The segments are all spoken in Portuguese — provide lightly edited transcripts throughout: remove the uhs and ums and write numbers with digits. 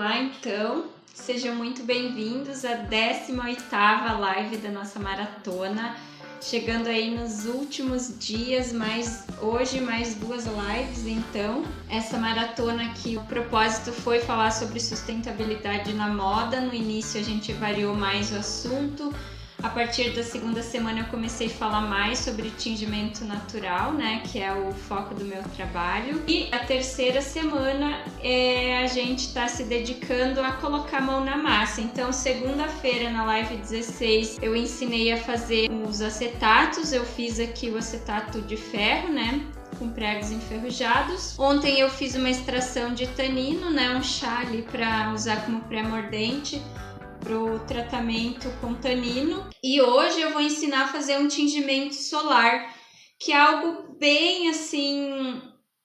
Olá, então, sejam muito bem-vindos à 18ª live da nossa maratona, chegando aí nos últimos dias, mas hoje mais 2 lives. Então, essa maratona aqui, o propósito foi falar sobre sustentabilidade na moda. No início a gente variou mais o assunto. A partir da segunda semana eu comecei a falar mais sobre tingimento natural, né, que é o foco do meu trabalho. E a terceira semana a gente está se dedicando a colocar a mão na massa. Então, segunda-feira na live 16 eu ensinei a fazer os acetatos. Eu fiz aqui o acetato de ferro, né, com pregos enferrujados. Ontem eu fiz uma extração de tanino, né, um chá ali para usar como pré-mordente pro tratamento com tanino. E hoje eu vou ensinar a fazer um tingimento solar, que é algo bem assim,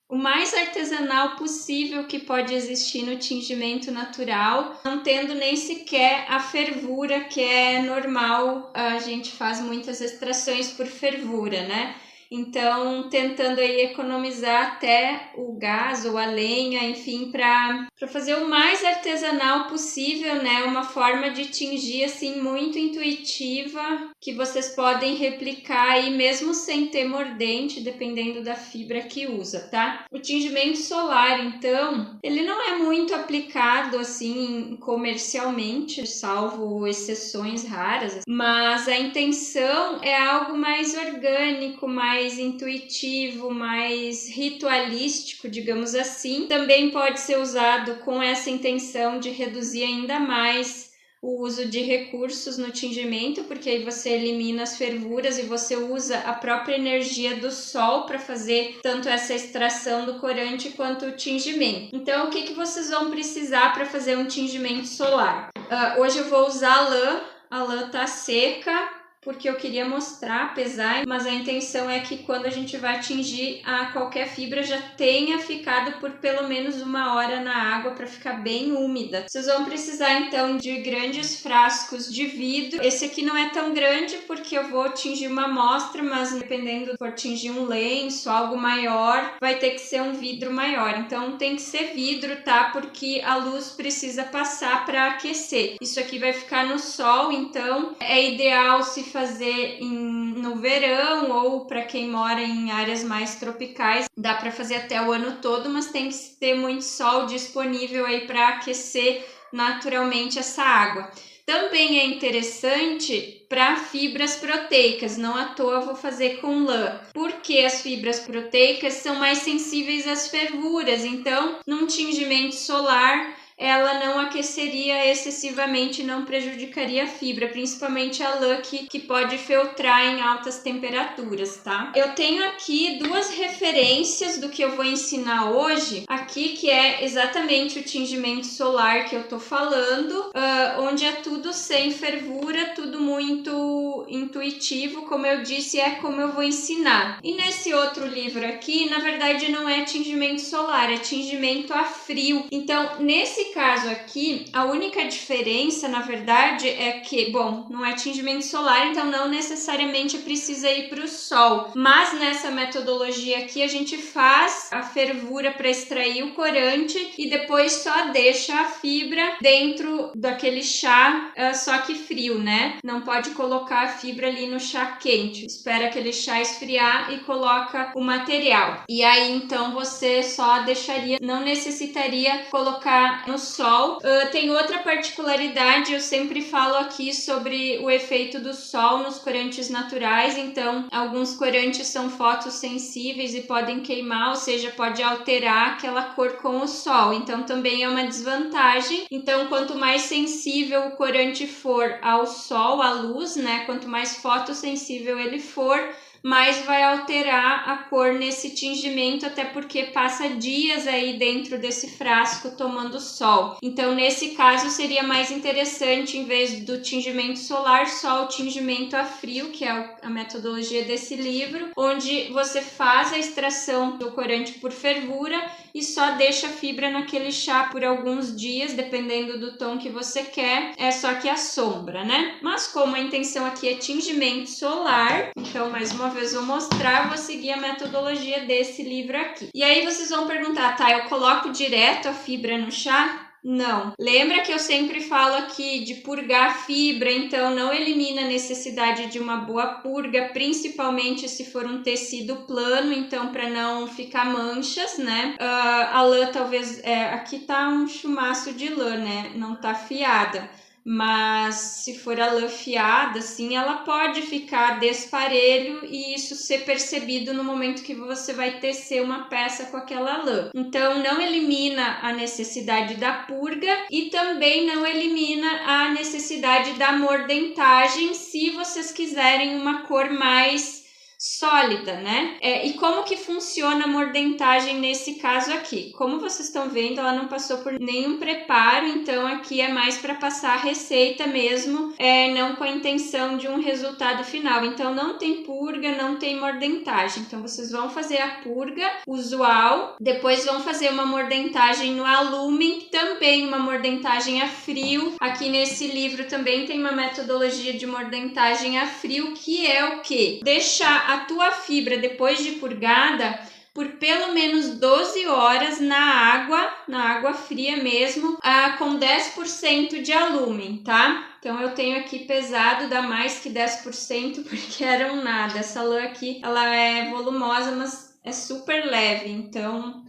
o mais artesanal possível que pode existir no tingimento natural, não tendo nem sequer a fervura que é normal. A gente faz muitas extrações por fervura, né? Então, tentando aí economizar até o gás ou a lenha, enfim, para fazer o mais artesanal possível, né? Uma forma de tingir, assim, muito intuitiva, que vocês podem replicar aí mesmo sem ter mordente, dependendo da fibra que usa, tá? O tingimento solar, então, ele não é muito aplicado, assim, comercialmente, salvo exceções raras, mas a intenção é algo mais orgânico, mais intuitivo, mais ritualístico, digamos assim. Também pode ser usado com essa intenção de reduzir ainda mais o uso de recursos no tingimento, porque aí você elimina as fervuras e você usa a própria energia do sol para fazer tanto essa extração do corante quanto o tingimento. Então, o que vocês vão precisar para fazer um tingimento solar? Hoje eu vou usar a lã tá seca, porque eu queria mostrar, pesar, mas a intenção é que quando a gente vai tingir qualquer fibra já tenha ficado por pelo menos 1 hora na água para ficar bem úmida. Vocês vão precisar então de grandes frascos de vidro. Esse aqui não é tão grande porque eu vou tingir uma amostra, mas dependendo for tingir um lenço, algo maior, vai ter que ser um vidro maior. Então tem que ser vidro, tá? Porque a luz precisa passar para aquecer. Isso aqui vai ficar no sol, então é ideal se fazer no verão ou para quem mora em áreas mais tropicais. Dá para fazer até o ano todo, mas tem que ter muito sol disponível aí para aquecer naturalmente essa água. Também é interessante para fibras proteicas, não à toa vou fazer com lã, porque as fibras proteicas são mais sensíveis às fervuras, então num tingimento solar ela não aqueceria excessivamente, não prejudicaria a fibra, principalmente a lã que pode filtrar em altas temperaturas, tá? Eu tenho aqui 2 referências do que eu vou ensinar hoje, aqui que é exatamente o tingimento solar que eu tô falando, onde é tudo sem fervura, tudo muito intuitivo, como eu disse, é como eu vou ensinar. E nesse outro livro aqui, na verdade não é tingimento solar, é tingimento a frio. Então, nesse caso aqui, a única diferença, na verdade, é que, bom, não é tingimento solar, então não necessariamente precisa ir para o sol. Mas nessa metodologia aqui, a gente faz a fervura para extrair o corante e depois só deixa a fibra dentro daquele chá, só que frio, né? Não pode colocar a fibra ali no chá quente. Espera aquele chá esfriar e coloca o material. E aí, então, você só deixaria, não necessitaria colocar no sol. Tem outra particularidade, eu sempre falo aqui sobre o efeito do sol nos corantes naturais. Então, alguns corantes são fotossensíveis e podem queimar, ou seja, pode alterar aquela cor com o sol. Então, também é uma desvantagem. Então, quanto mais sensível o corante for ao sol, à luz, né? Quanto mais fotossensível ele for, mais vai alterar a cor nesse tingimento, até porque passa dias aí dentro desse frasco tomando sol. Então, nesse caso, seria mais interessante, em vez do tingimento solar, só o tingimento a frio, que é a metodologia desse livro, onde você faz a extração do corante por fervura e só deixa a fibra naquele chá por alguns dias, dependendo do tom que você quer, é só que a sombra, né? Mas como a intenção aqui é tingimento solar, então mais uma vez vou mostrar, vou seguir a metodologia desse livro aqui. E aí vocês vão perguntar, tá, eu coloco direto a fibra no chá? Não. Lembra que eu sempre falo aqui de purgar a fibra, então não elimina a necessidade de uma boa purga, principalmente se for um tecido plano, então para não ficar manchas, né? A lã talvez, aqui tá um chumaço de lã, né? Não tá fiada. Mas se for a lã fiada, assim, ela pode ficar desparelho e isso ser percebido no momento que você vai tecer uma peça com aquela lã. Então, não elimina a necessidade da purga e também não elimina a necessidade da mordentagem se vocês quiserem uma cor mais sólida, né? E como que funciona a mordentagem nesse caso aqui? Como vocês estão vendo, ela não passou por nenhum preparo, então aqui é mais para passar a receita mesmo, não com a intenção de um resultado final. Então não tem purga, não tem mordentagem. Então vocês vão fazer a purga usual, depois vão fazer uma mordentagem no alumen, também uma mordentagem a frio. Aqui nesse livro também tem uma metodologia de mordentagem a frio, que é o quê? Deixar a tua fibra, depois de purgada, por pelo menos 12 horas na água fria mesmo, com 10% de alumen, tá? Então eu tenho aqui pesado, dá mais que 10%, porque era um nada. Essa lã aqui, ela é volumosa, mas é super leve, então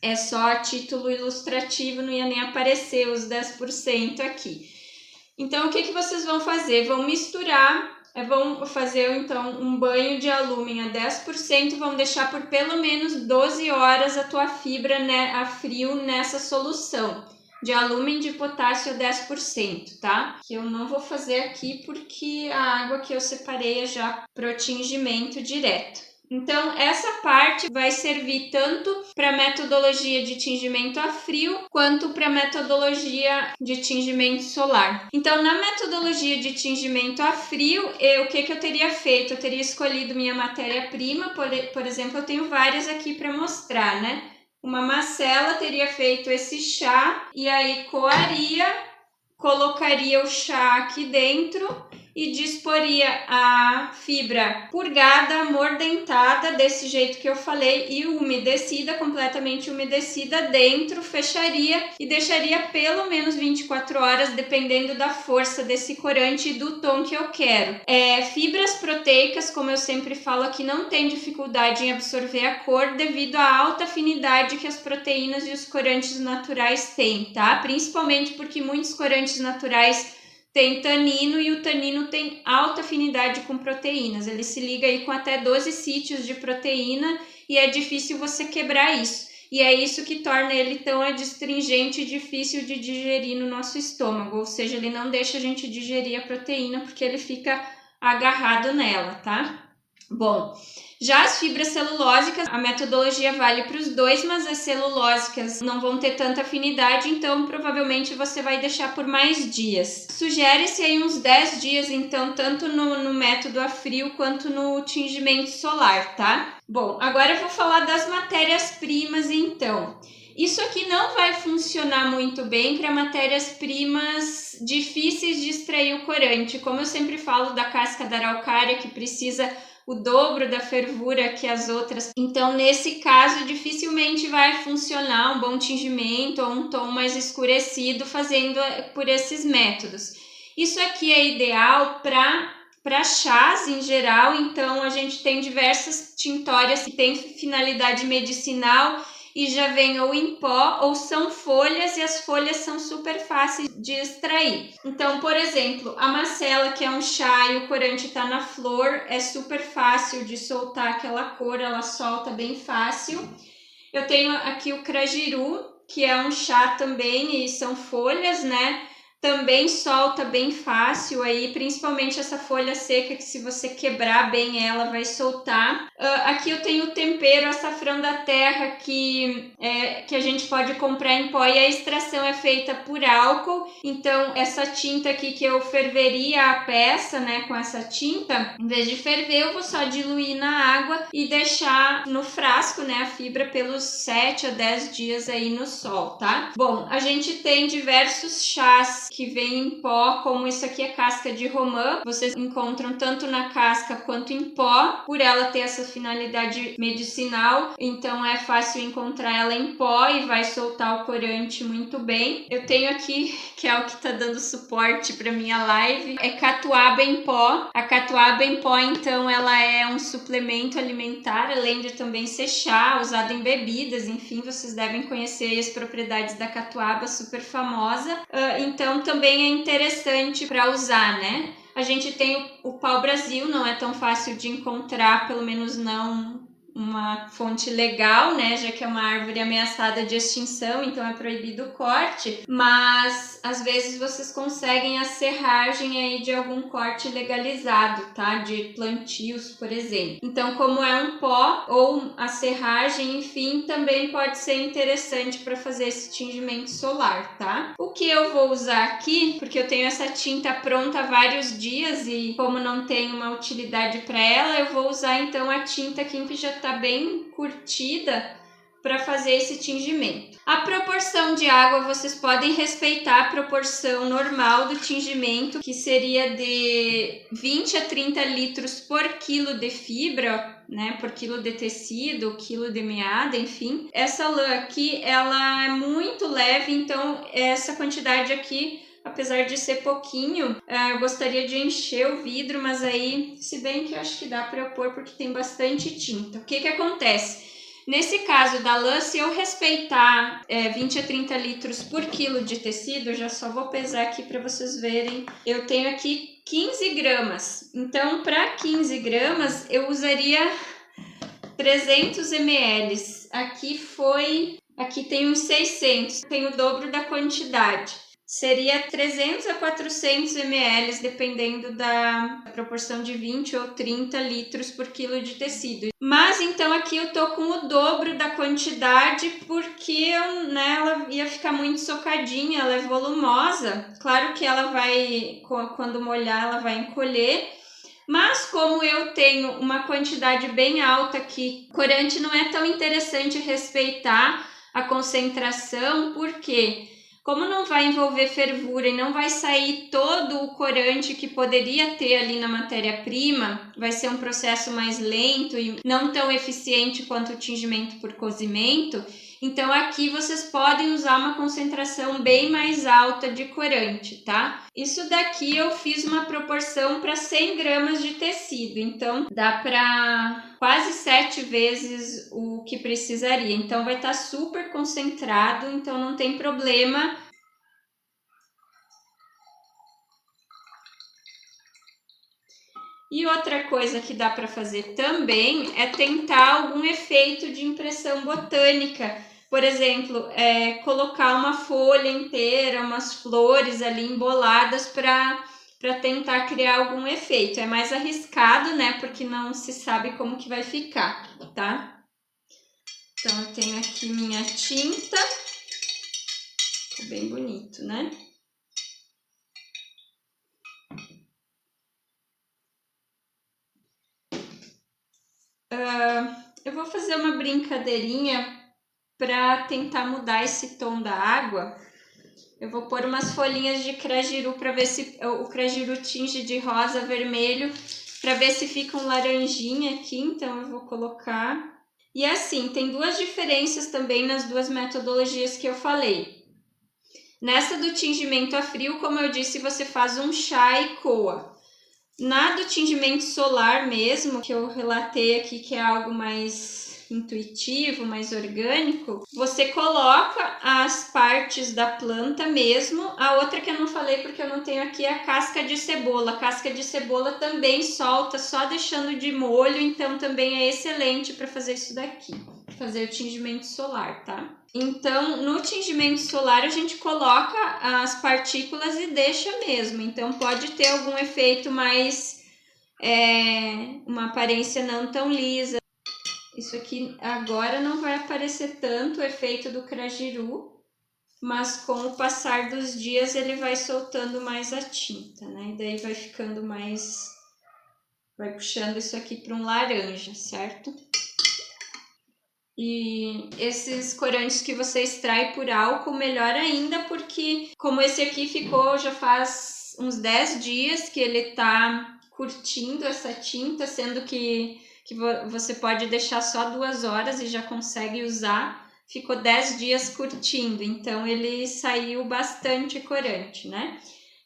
é só a título ilustrativo, não ia nem aparecer os 10% aqui. Então o que vocês vão fazer? Vão misturar, vão fazer então um banho de alumen a 10%, vão deixar por pelo menos 12 horas a tua fibra, né, a frio nessa solução de alumen de potássio a 10%, tá? Que eu não vou fazer aqui porque a água que eu separei é já para o tingimento direto. Então, essa parte vai servir tanto para a metodologia de tingimento a frio, quanto para a metodologia de tingimento solar. Então, na metodologia de tingimento a frio, o que eu teria feito? Eu teria escolhido minha matéria-prima, por exemplo, eu tenho várias aqui para mostrar, né? Uma macela, teria feito esse chá, e aí coaria, colocaria o chá aqui dentro e disporia a fibra purgada, mordentada, desse jeito que eu falei, e umedecida, completamente umedecida dentro, fecharia e deixaria pelo menos 24 horas, dependendo da força desse corante e do tom que eu quero. Fibras proteicas, como eu sempre falo aqui, não tem dificuldade em absorver a cor devido à alta afinidade que as proteínas e os corantes naturais têm, tá? Principalmente porque muitos corantes naturais tem tanino e o tanino tem alta afinidade com proteínas. Ele se liga aí com até 12 sítios de proteína e é difícil você quebrar isso. E é isso que torna ele tão adstringente e difícil de digerir no nosso estômago. Ou seja, ele não deixa a gente digerir a proteína porque ele fica agarrado nela, tá? Bom, já as fibras celulósicas, a metodologia vale para os dois, mas as celulósicas não vão ter tanta afinidade, então provavelmente você vai deixar por mais dias. Sugere-se aí uns 10 dias, então, tanto no método a frio quanto no tingimento solar, tá? Bom, agora eu vou falar das matérias-primas, então. Isso aqui não vai funcionar muito bem para matérias-primas difíceis de extrair o corante. Como eu sempre falo da casca da araucária, que precisa o dobro da fervura que as outras. Então, nesse caso, dificilmente vai funcionar um bom tingimento ou um tom mais escurecido fazendo por esses métodos. Isso aqui é ideal para chás em geral, então a gente tem diversas tintórias que têm finalidade medicinal e já vem ou em pó ou são folhas, e as folhas são super fáceis de extrair. Então, por exemplo, a macela, que é um chá e o corante está na flor, é super fácil de soltar aquela cor, ela solta bem fácil. Eu tenho aqui o crajiru, que é um chá também e são folhas, né? Também solta bem fácil aí, principalmente essa folha seca, que se você quebrar bem ela vai soltar. Aqui eu tenho o tempero açafrão da terra, que a gente pode comprar em pó, e a extração é feita por álcool. Então essa tinta aqui que eu ferveria a peça, né, com essa tinta, em vez de ferver eu vou só diluir na água e deixar no frasco, né, a fibra pelos 7 a 10 dias aí no sol, tá? Bom, a gente tem diversos chás que vem em pó, como isso aqui é casca de romã, vocês encontram tanto na casca quanto em pó, por ela ter essa finalidade medicinal, então é fácil encontrar ela em pó e vai soltar o corante muito bem. Eu tenho aqui, que é o que tá dando suporte para minha live, é catuaba em pó. A catuaba em pó, então, ela é um suplemento alimentar, além de também ser chá, usado em bebidas, enfim, vocês devem conhecer as propriedades da catuaba, super famosa. Então, também é interessante para usar, né? A gente tem o pau-brasil, não é tão fácil de encontrar, pelo menos não uma fonte legal, né, já que é uma árvore ameaçada de extinção, então é proibido o corte, mas às vezes vocês conseguem a serragem aí de algum corte legalizado, tá, de plantios, por exemplo. Então, como é um pó ou a serragem, enfim, também pode ser interessante para fazer esse tingimento solar, tá? O que eu vou usar aqui, porque eu tenho essa tinta pronta há vários dias e como não tem uma utilidade para ela, eu vou usar então a tinta aqui que já está bem curtida para fazer esse tingimento. A proporção de água, vocês podem respeitar a proporção normal do tingimento, que seria de 20 a 30 litros por quilo de fibra, né, por quilo de tecido, quilo de meada, enfim. Essa lã aqui, ela é muito leve, então essa quantidade aqui, apesar de ser pouquinho, eu gostaria de encher o vidro, mas aí, se bem que eu acho que dá para eu pôr porque tem bastante tinta. O que que acontece? Nesse caso da lã, se eu respeitar 20 a 30 litros por quilo de tecido, eu já só vou pesar aqui para vocês verem. Eu tenho aqui 15 gramas. Então, para 15 gramas, eu usaria 300 ml. Aqui tem uns 600, tem o dobro da quantidade. Seria 300 a 400 ml, dependendo da proporção de 20 ou 30 litros por quilo de tecido. Mas então aqui eu tô com o dobro da quantidade porque ela ia ficar muito socadinha, ela é volumosa. Claro que ela vai, quando molhar, ela vai encolher. Mas como eu tenho uma quantidade bem alta aqui, corante não é tão interessante respeitar a concentração, porque como não vai envolver fervura e não vai sair todo o corante que poderia ter ali na matéria-prima, vai ser um processo mais lento e não tão eficiente quanto o tingimento por cozimento. Então aqui vocês podem usar uma concentração bem mais alta de corante, tá? Isso daqui eu fiz uma proporção para 100 gramas de tecido, então dá para quase 7 vezes o que precisaria. Então vai estar super concentrado, então não tem problema. E outra coisa que dá para fazer também é tentar algum efeito de impressão botânica. Por exemplo, colocar uma folha inteira, umas flores ali emboladas para tentar criar algum efeito. É mais arriscado, né? Porque não se sabe como que vai ficar, tá? Então, eu tenho aqui minha tinta. Ficou bem bonito, né? Eu vou fazer uma brincadeirinha para tentar mudar esse tom da água. Eu vou pôr umas folhinhas de crajiru para ver se o crajiru tinge de rosa, vermelho, para ver se fica um laranjinha aqui, então eu vou colocar. E assim, tem duas diferenças também nas duas metodologias que eu falei. Nessa do tingimento a frio, como eu disse, você faz um chá e coa. Na do tingimento solar mesmo, que eu relatei aqui, que é algo mais intuitivo, mais orgânico, você coloca as partes da planta mesmo. A outra que eu não falei porque eu não tenho aqui é a casca de cebola. A casca de cebola também solta, só deixando de molho, então também é excelente para fazer isso daqui, fazer o tingimento solar, tá? Então, no tingimento solar a gente coloca as partículas e deixa mesmo, então pode ter algum efeito mais, uma aparência não tão lisa. Isso aqui agora não vai aparecer tanto o efeito do crajiru, mas com o passar dos dias ele vai soltando mais a tinta, né? E daí vai ficando mais, vai puxando isso aqui para um laranja, certo? E esses corantes que você extrai por álcool, melhor ainda, porque como esse aqui ficou já faz uns 10 dias que ele tá curtindo essa tinta, sendo que você pode deixar só 2 horas e já consegue usar. Ficou 10 dias curtindo, então ele saiu bastante corante, né?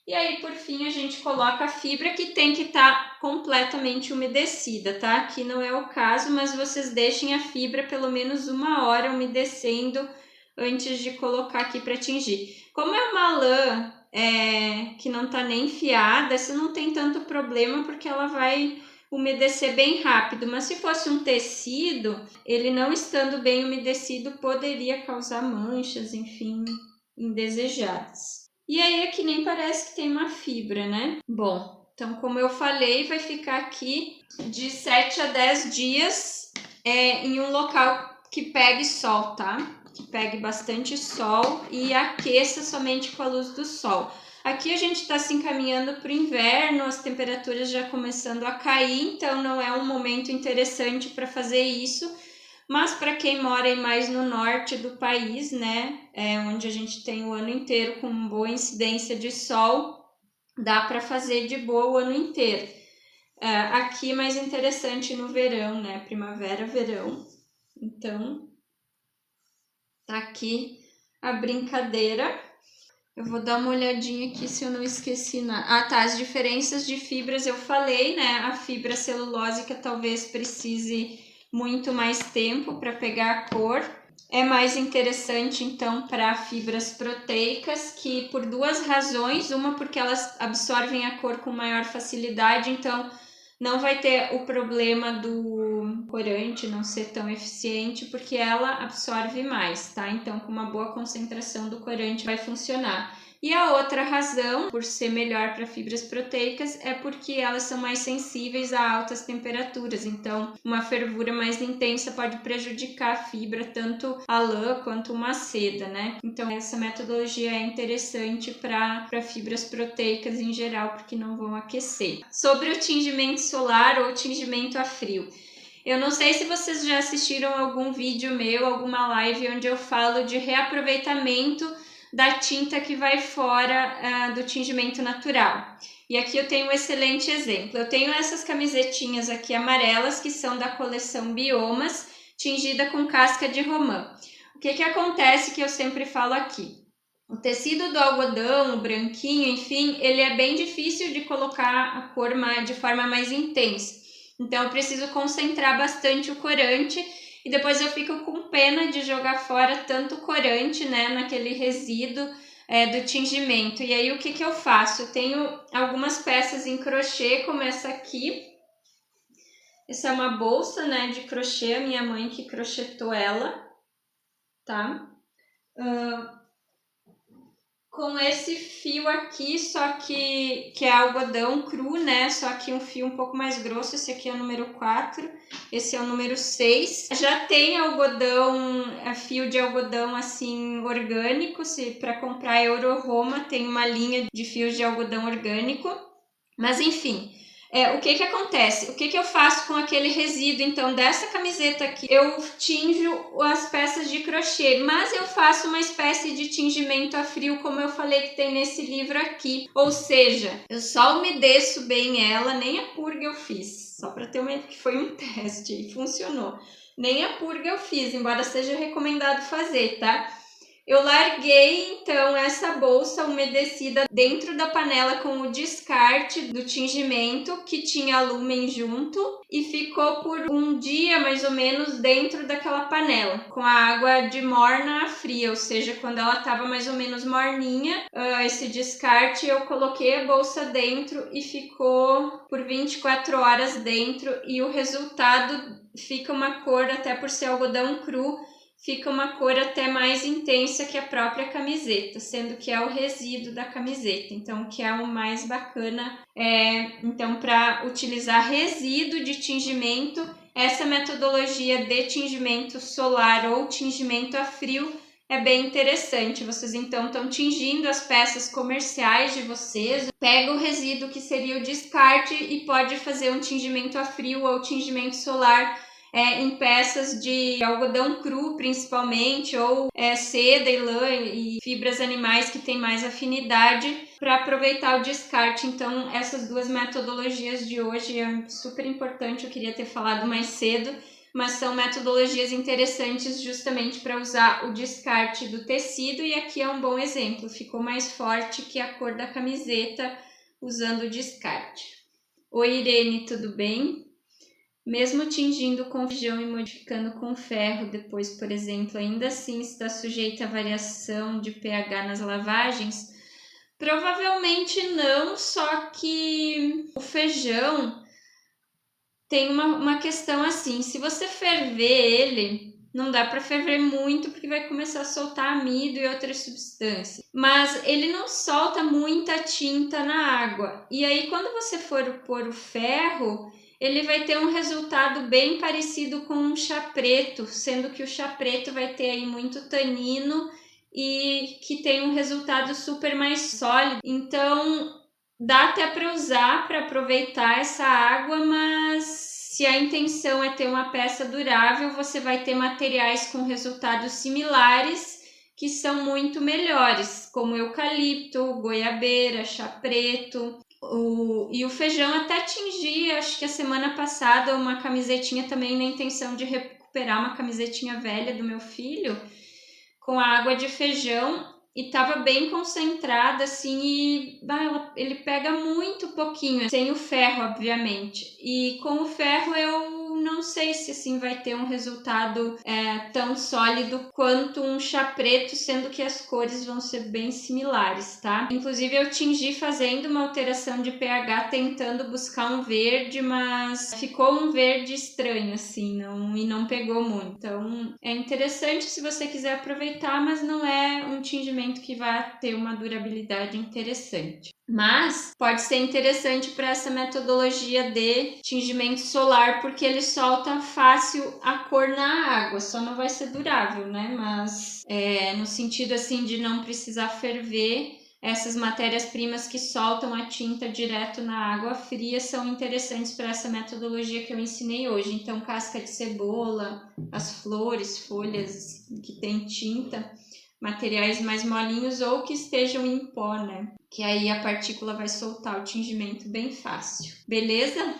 E aí, por fim, a gente coloca a fibra que tem que estar completamente umedecida, tá? Aqui não é o caso, mas vocês deixem a fibra pelo menos 1 hora umedecendo antes de colocar aqui para tingir. Como é uma lã que não tá nem fiada, essa não tem tanto problema porque ela vai umedecer bem rápido, mas se fosse um tecido, ele não estando bem umedecido poderia causar manchas, enfim, indesejadas. E aí aqui nem parece que tem uma fibra, né? Bom, então como eu falei, vai ficar aqui de 7 a 10 dias em um local que pegue sol, tá? Que pegue bastante sol e aqueça somente com a luz do sol. Aqui a gente está se encaminhando para o inverno, as temperaturas já começando a cair, então não é um momento interessante para fazer isso. Mas para quem mora mais no norte do país, né, onde a gente tem o ano inteiro com boa incidência de sol, dá para fazer de boa o ano inteiro. Aqui mais interessante no verão, né, primavera, verão. Então, tá aqui a brincadeira. Eu vou dar uma olhadinha aqui se eu não esqueci nada. Ah, tá, as diferenças de fibras eu falei, né, a fibra celulósica talvez precise muito mais tempo para pegar a cor. É mais interessante, então, para fibras proteicas, que por 2 razões. Uma, porque elas absorvem a cor com maior facilidade, então não vai ter o problema do corante não ser tão eficiente, porque ela absorve mais, tá? Então, com uma boa concentração do corante vai funcionar. E a outra razão, por ser melhor para fibras proteicas, é porque elas são mais sensíveis a altas temperaturas. Então, uma fervura mais intensa pode prejudicar a fibra, tanto a lã quanto uma seda, né? Então, essa metodologia é interessante para fibras proteicas em geral, porque não vão aquecer. Sobre o tingimento solar ou tingimento a frio. Eu não sei se vocês já assistiram algum vídeo meu, alguma live onde eu falo de reaproveitamento da tinta que vai fora do tingimento natural. E aqui eu tenho um excelente exemplo. Eu tenho essas camisetinhas aqui amarelas, que são da coleção Biomas, tingida com casca de romã. O que acontece que eu sempre falo aqui? O tecido do algodão, o branquinho, enfim, ele é bem difícil de colocar a cor de forma mais intensa. Então eu preciso concentrar bastante o corante e depois eu fico com pena de jogar fora tanto corante, né, naquele resíduo do tingimento. E aí o que eu faço? Eu tenho algumas peças em crochê, como essa aqui. Essa é uma bolsa, né, de crochê, a minha mãe que crochetou ela, tá? Com esse fio aqui, só que é algodão cru, né? Só que um fio um pouco mais grosso. Esse aqui é o número 4, esse é o número 6. Já tem algodão, fio de algodão assim orgânico. Se para comprar Euro Roma tem uma linha de fios de algodão orgânico. Mas enfim, o que acontece? O que eu faço com aquele resíduo, então, dessa camiseta aqui? Eu tinjo as peças de crochê, mas eu faço uma espécie de tingimento a frio, como eu falei que tem nesse livro aqui. Ou seja, eu só umedeço bem ela, nem a purga eu fiz. Só para ter uma ideia, que foi um teste e funcionou. Nem a purga eu fiz, embora seja recomendado fazer, tá? Eu larguei, então, essa bolsa umedecida dentro da panela com o descarte do tingimento, que tinha lumen junto, e ficou por um dia, mais ou menos, dentro daquela panela, com a água de morna a fria, ou seja, quando ela estava mais ou menos morninha, esse descarte, eu coloquei a bolsa dentro e ficou por 24 horas dentro, e o resultado fica uma cor, até por ser algodão cru, fica uma cor até mais intensa que a própria camiseta, sendo que é o resíduo da camiseta. Então, o que é o mais bacana então, para utilizar resíduo de tingimento, essa metodologia de tingimento solar ou tingimento a frio é bem interessante. Vocês então estão tingindo as peças comerciais de vocês, pega o resíduo que seria o descarte e pode fazer um tingimento a frio ou tingimento solar em peças de algodão cru, principalmente, ou seda e lã e fibras animais que têm mais afinidade para aproveitar o descarte. Então, essas duas metodologias de hoje é super importante, eu queria ter falado mais cedo, mas são metodologias interessantes justamente para usar o descarte do tecido, e aqui é um bom exemplo, ficou mais forte que a cor da camiseta usando o descarte. Oi, Irene, tudo bem? Mesmo tingindo com feijão e modificando com ferro depois, por exemplo, ainda assim está sujeita a variação de pH nas lavagens? Provavelmente não, só que o feijão tem uma questão assim, se você ferver ele, não dá para ferver muito porque vai começar a soltar amido e outras substâncias. Mas ele não solta muita tinta na água. E aí quando você for pôr o ferro, ele vai ter um resultado bem parecido com um chá preto, sendo que o chá preto vai ter aí muito tanino e que tem um resultado super mais sólido. Então, dá até para usar, para aproveitar essa água, mas se a intenção é ter uma peça durável, você vai ter materiais com resultados similares que são muito melhores, como eucalipto, goiabeira, chá preto. E o feijão até tingi, acho que a semana passada, uma camisetinha também na intenção de recuperar uma camisetinha velha do meu filho com a água de feijão e tava bem concentrada assim e ele pega muito pouquinho, sem o ferro, obviamente. E com o ferro eu não sei se assim vai ter um resultado tão sólido quanto um chá preto, sendo que as cores vão ser bem similares, tá? Inclusive eu tingi fazendo uma alteração de pH, tentando buscar um verde, mas ficou um verde estranho assim, e não pegou muito. Então é interessante se você quiser aproveitar, mas não é um tingimento que vai ter uma durabilidade interessante. Mas pode ser interessante para essa metodologia de tingimento solar, porque ele solta fácil a cor na água, só não vai ser durável, né? Mas no sentido assim de não precisar ferver, essas matérias-primas que soltam a tinta direto na água fria são interessantes para essa metodologia que eu ensinei hoje. Então, casca de cebola, as flores, folhas que tem tinta, materiais mais molinhos ou que estejam em pó, né? Que aí a partícula vai soltar o tingimento bem fácil. Beleza?